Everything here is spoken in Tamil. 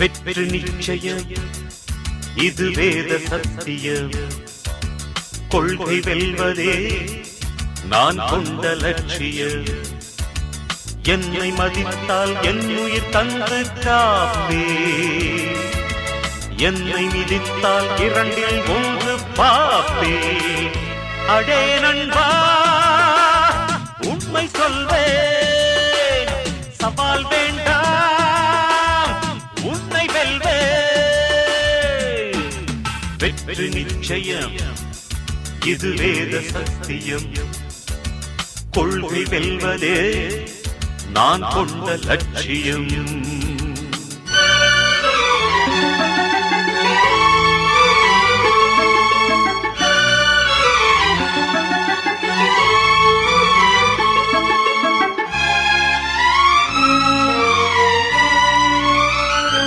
வெற்றி நிச்சயம், இது வேத சத்தியம். கொள்கை வெல்வதே நான் கொண்ட லட்சியம். என்னை மதித்தால் என் உயிர் தந்து காப்பே, என்னை மிதித்தால் இரண்டில் ஒன்று பாப்பே. அடே நண்பா, உண்மை சொல்வேன், சவால் வேண்டாம், உன்னை வெல்வேன். வெற்றி நிச்சயம், இது வேத சத்தியம். கொள்கை வெல்வதே நான் கொண்ட லட்சியம்.